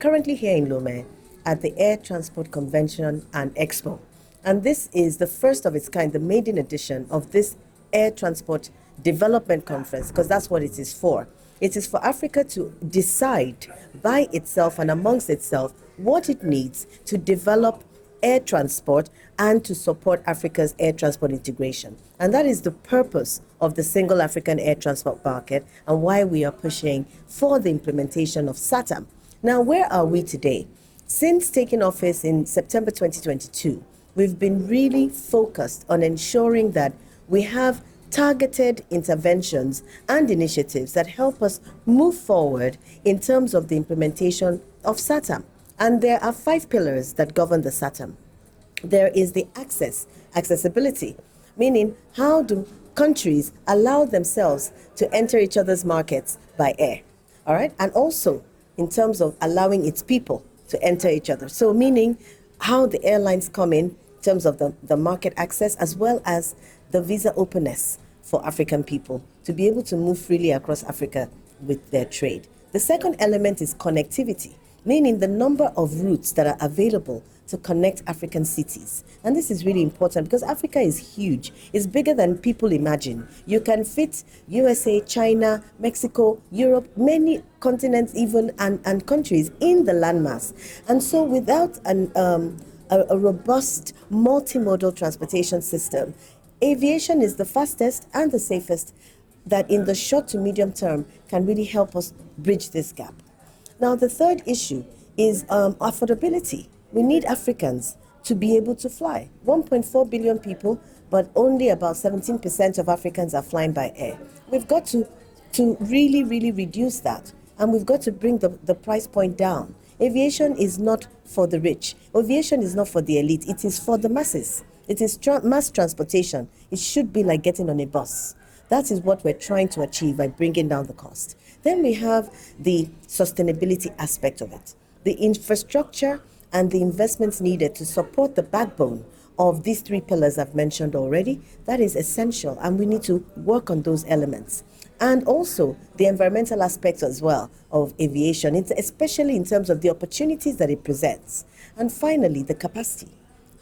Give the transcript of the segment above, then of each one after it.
Currently here in Lome at the Air Transport Convention and Expo. And this is the first of its kind, the maiden edition of this Air Transport Development Conference, because that's what it is for. It is for Africa to decide by itself and amongst itself what it needs to develop air transport and to support Africa's air transport integration. And that is the purpose of the single African air transport market and why we are pushing for the implementation of SATAM. Now, where are we today? Since taking office in September 2022, we've been really focused on ensuring that we have targeted interventions and initiatives that help us move forward in terms of the implementation of SATAM. And there are 5 pillars that govern the SATAM. There is the accessibility, meaning how do countries allow themselves to enter each other's markets by air, all right? And also in terms of allowing its people to enter each other. So meaning how the airlines come in terms of the market access as well as the visa openness for African people to be able to move freely across Africa with their trade. The second element is connectivity, meaning the number of routes that are available to connect African cities. And this is really important because Africa is huge. It's bigger than people imagine. You can fit USA, China, Mexico, Europe, many continents even, and countries in the landmass. And so without a robust multimodal transportation system, aviation is the fastest and the safest that in the short to medium term can really help us bridge this gap. Now, the third issue is affordability. We need Africans to be able to fly. 1.4 billion people, but only about 17% of Africans are flying by air. We've got to really, really reduce that. And we've got to bring the price point down. Aviation is not for the rich. Aviation is not for the elite. It is for the masses. It is mass transportation. It should be like getting on a bus. That is what we're trying to achieve by bringing down the cost. Then we have the sustainability aspect of it. The infrastructure and the investments needed to support the backbone of these 3 pillars I've mentioned already, that is essential, and we need to work on those elements. And also the environmental aspects as well of aviation, especially in terms of the opportunities that it presents. And finally, the capacity.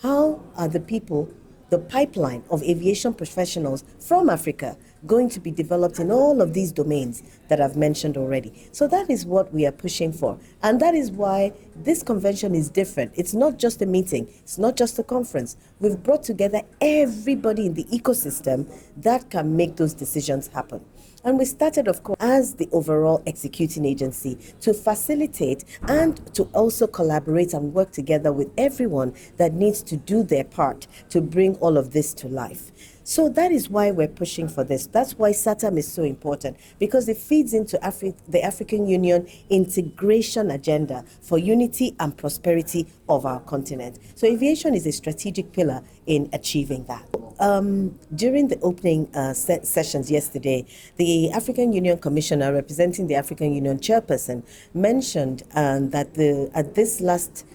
How are the people, the pipeline of aviation professionals from Africa going to be developed in all of these domains that I've mentioned already? So that is what we are pushing for. And that is why this convention is different. It's not just a meeting. It's not just a conference. We've brought together everybody in the ecosystem that can make those decisions happen. And we started, of course, as the overall executing agency to facilitate and to also collaborate and work together with everyone that needs to do their part to bring all of this to life. So that is why we're pushing for this. That's why SATAM is so important, because it feeds into the African Union integration agenda for unity and prosperity of our continent. So aviation is a strategic pillar in achieving that. During the opening sessions yesterday, the African Union Commissioner representing the African Union chairperson mentioned that at this last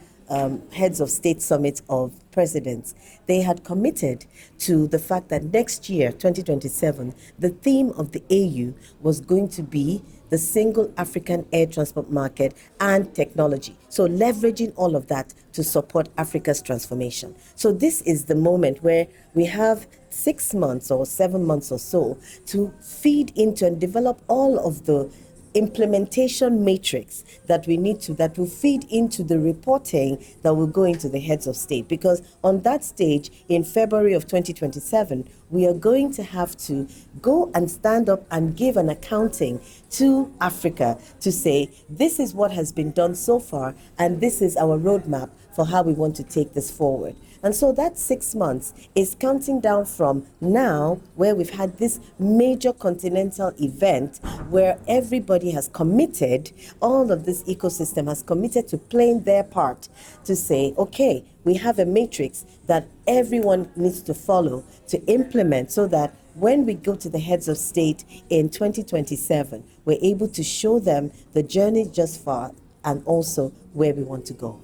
heads of state summit of presidents, they had committed to the fact that next year, 2027, the theme of the AU was going to be the single African air transport market and technology. So leveraging all of that to support Africa's transformation. So this is the moment where we have 6 months or 7 months or so to feed into and develop all of the implementation matrix that we need to, that will feed into the reporting that will go into the heads of state. Because on that stage in February of 2027, we are going to have to go and stand up and give an accounting to Africa to say, this is what has been done so far, and this is our roadmap for how we want to take this forward. And so that 6 months is counting down from now, where we've had this major continental event where everybody has committed, all of this ecosystem has committed to playing their part to say, okay, we have a matrix that everyone needs to follow to implement so that when we go to the heads of state in 2027, we're able to show them the journey just far and also where we want to go.